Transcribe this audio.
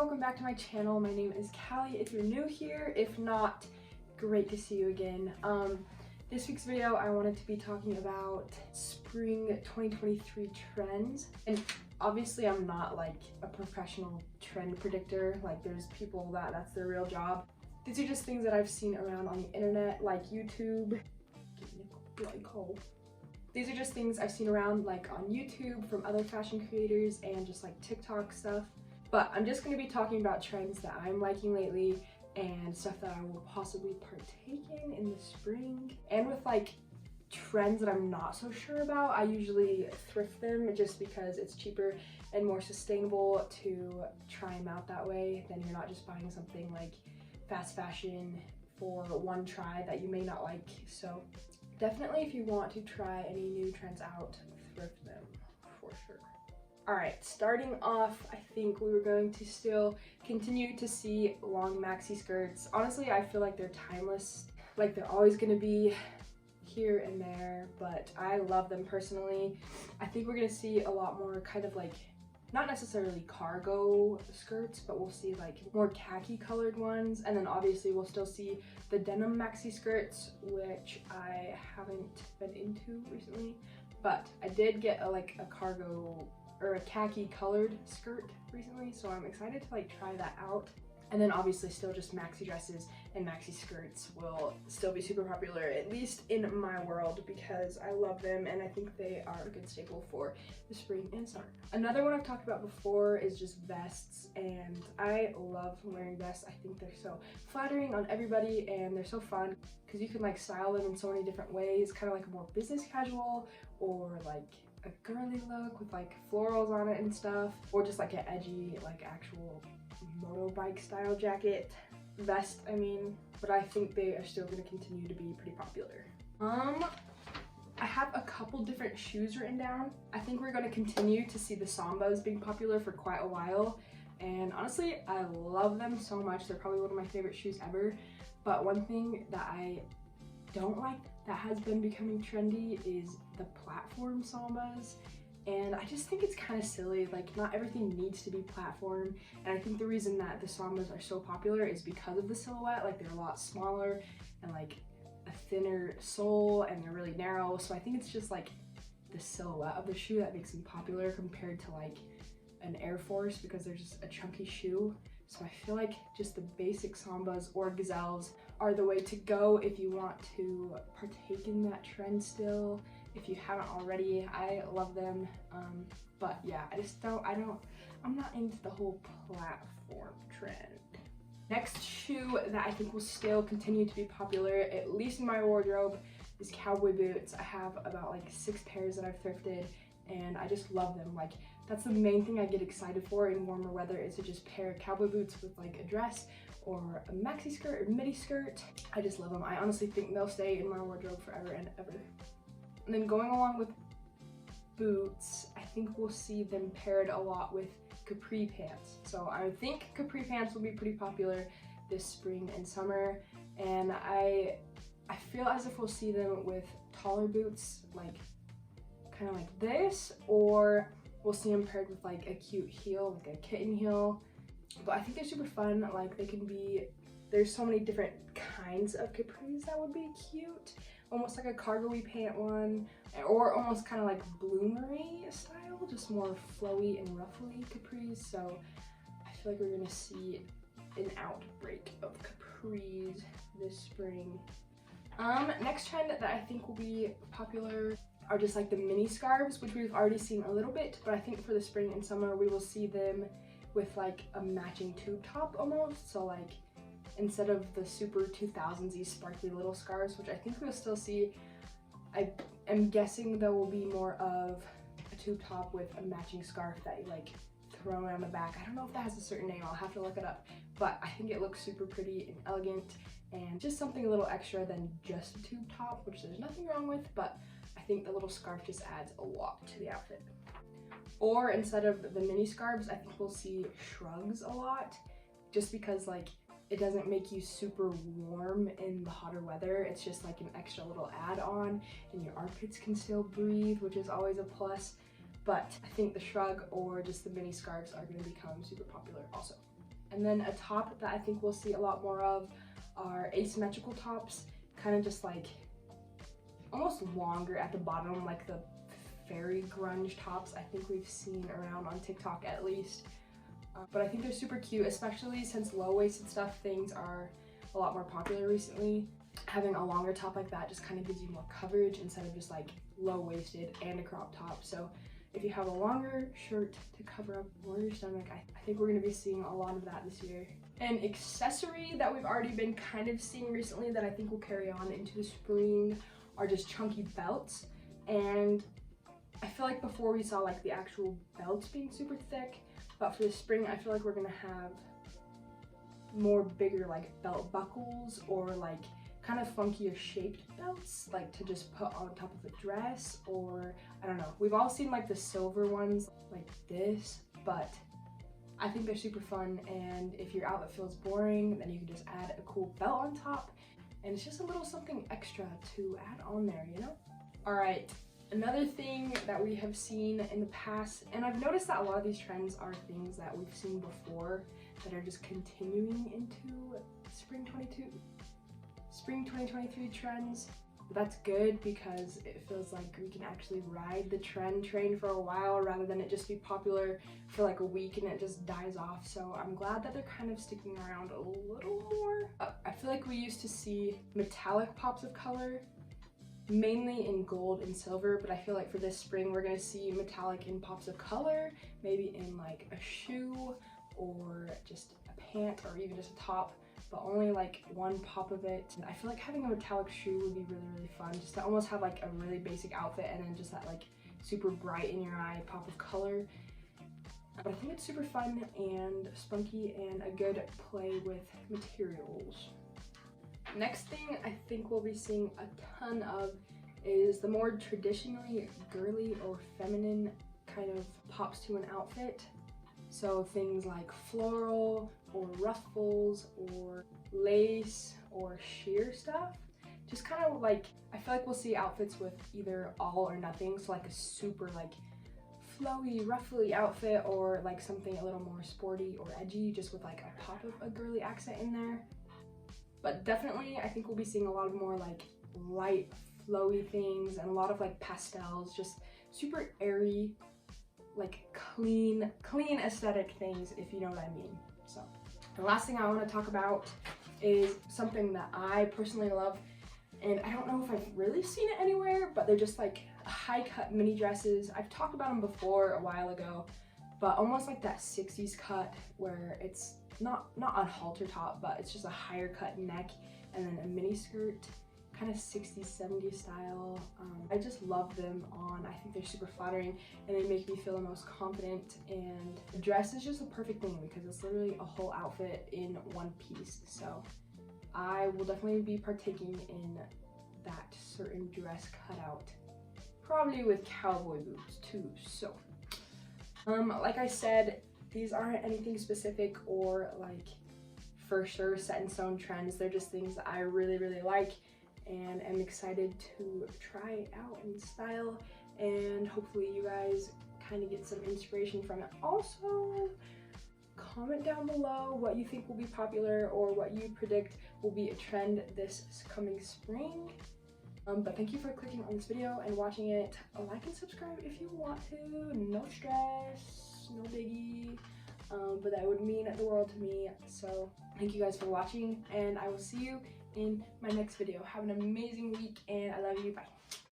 welcome back to my channel. My name is Callie if you're new here. If not, great to see you again. This week's video I wanted to be talking about spring 2023 trends. And obviously I'm not like a professional trend predictor. Like there's people that's their real job. These are just things that I've seen around on the internet, like YouTube. These are just things I've seen around like on YouTube from other fashion creators and just like TikTok stuff. But I'm just going to be talking about trends that I'm liking lately and stuff that I will possibly partake in the spring. And with like trends that I'm not so sure about, I usually thrift them just because it's cheaper and more sustainable to try them out that way. Then you're not just buying something like fast fashion for one try that you may not like. So definitely if you want to try any new trends out, thrift them for sure. Alright, starting off, I think we were going to still continue to see long maxi skirts. Honestly, I feel like they're timeless. Like they're always going to be here and there, but I love them personally. I think we're going to see a lot more kind of like, not necessarily cargo skirts, but we'll see like more khaki colored ones. And then obviously we'll still see the denim maxi skirts, which I haven't been into recently. But I did get a cargo or a khaki colored skirt recently, so I'm excited to like try that out. And then obviously still just maxi dresses and maxi skirts will still be super popular, at least in my world, because I love them and I think they are a good staple for the spring and summer. Another one I've talked about before is just vests, and I love wearing vests. I think they're so flattering on everybody and they're so fun because you can like style them in so many different ways, kind of like a more business casual or like a girly look with like florals on it and stuff, or just like an edgy like actual motorbike style jacket vest, I mean. But I think they are still going to continue to be pretty popular. I have a couple different shoes written down. I think we're going to continue to see the SAMBAS being popular for quite a while, and honestly I love them so much. They're probably one of my favorite shoes ever. But one thing that I don't like that has been becoming trendy is the platform SAMBAS, and I just think it's kind of silly. Like not everything needs to be platform, and I think the reason that the SAMBAS are so popular is because of the silhouette. Like they're a lot smaller and like a thinner sole, and they're really narrow, so I think it's just like the silhouette of the shoe that makes them popular compared to like an Air Force, because they're just a chunky shoe. So I feel like just the basic SAMBAS or GAZELLES are the way to go if you want to partake in that trend still. If you haven't already, I love them. But yeah, I'm not into the whole platform trend. Next shoe that I think will still continue to be popular, at least in my wardrobe, is cowboy boots. I have about like 6 pairs that I've thrifted, and I just love them. Like that's the main thing I get excited for in warmer weather, is to just pair cowboy boots with like a dress or a maxi skirt or midi skirt. I just love them. I honestly think they'll stay in my wardrobe forever and ever. And then going along with boots, I think we'll see them paired a lot with capri pants. So I think capri pants will be pretty popular this spring and summer, and I feel as if we'll see them with taller boots, like kind of like this, or we'll see them paired with like a cute heel, like a kitten heel. But I think they're super fun. Like they can be, there's so many different kinds of capris that would be cute. Almost like a cargo-y pant one, or almost kind of like bloomery style, just more flowy and ruffly capris. So I feel like we're gonna see an outbreak of capris this spring. Next trend that I think will be popular are just like the mini scarves, which we've already seen a little bit, but I think for the spring and summer we will see them with like a matching tube top almost. So like instead of the super 2000s-y sparkly little scarves, which I think we'll still see, I am guessing there will be more of a tube top with a matching scarf that you like throw around the back. I don't know if that has a certain name, I'll have to look it up, but I think it looks super pretty and elegant and just something a little extra than just a tube top, which there's nothing wrong with, but I think the little scarf just adds a lot to the outfit. Or instead of the mini scarves, I think we'll see shrugs a lot, just because like it doesn't make you super warm in the hotter weather. It's just like an extra little add-on, and your armpits can still breathe, which is always a plus. But I think the shrug or just the mini scarves are going to become super popular also. And then a top that I think we'll see a lot more of are asymmetrical tops, kind of just like almost longer at the bottom, like the fairy grunge tops I think we've seen around on TikTok at least. But I think they're super cute, especially since low-waisted stuff things are a lot more popular recently. Having a longer top like that just kind of gives you more coverage instead of just like low-waisted and a crop top. So if you have a longer shirt to cover up more your stomach, I think we're going to be seeing a lot of that this year. An accessory that we've already been kind of seeing recently that I think will carry on into the spring are just chunky belts. And I feel like before we saw like the actual belts being super thick, but for the spring I feel like we're going to have more bigger like belt buckles or like kind of funkier shaped belts, like to just put on top of a dress, or I don't know. We've all seen like the silver ones like this, but I think they're super fun, and if your outfit feels boring, then you can just add a cool belt on top, and it's just a little something extra to add on there, you know? All right, another thing that we have seen in the past, and I've noticed that a lot of these trends are things that we've seen before that are just continuing into spring 2023 trends. But that's good because it feels like we can actually ride the trend train for a while rather than it just be popular for like a week and it just dies off. So I'm glad that they're kind of sticking around a little more. I feel like we used to see metallic pops of color, mainly in gold and silver, but I feel like for this spring we're gonna see metallic in pops of color, maybe in like a shoe or just a pant or even just a top, but only like one pop of it. I feel like having a metallic shoe would be really fun, just to almost have like a really basic outfit and then just that like super bright in your eye pop of color. But I think it's super fun and spunky and a good play with materials. Next thing I think we'll be seeing a ton of is the more traditionally girly or feminine kind of pops to an outfit. So things like floral or ruffles or lace or sheer stuff. Just kind of like, I feel like we'll see outfits with either all or nothing. So like a super like flowy, ruffly outfit, or like something a little more sporty or edgy, just with like a pop of a girly accent in there. But definitely I think we'll be seeing a lot of more like light flowy things and a lot of like pastels, just super airy, like clean aesthetic things, if you know what I mean. So the last thing I want to talk about is something that I personally love, and I don't know if I've really seen it anywhere, but they're just like high cut mini dresses. I've talked about them before a while ago, but almost like that 60s cut where it's not a halter top, but it's just a higher cut neck and then a mini skirt, kind of 60s 70s style. I just love them on. I think they're super flattering and they make me feel the most confident, and the dress is just a perfect thing because it's literally a whole outfit in one piece. So I will definitely be partaking in that certain dress cutout, probably with cowboy boots too. So like I said, these aren't anything specific or like for sure set in stone trends. They're just things that I really like and am excited to try out in style, and hopefully you guys kind of get some inspiration from it. Also, comment down below what you think will be popular or what you predict will be a trend this coming spring. But thank you for clicking on this video and watching it. Like and subscribe if you want to. No stress, no biggie. But that would mean the world to me. So thank you guys for watching, and I will see you in my next video. Have an amazing week, and I love you. Bye.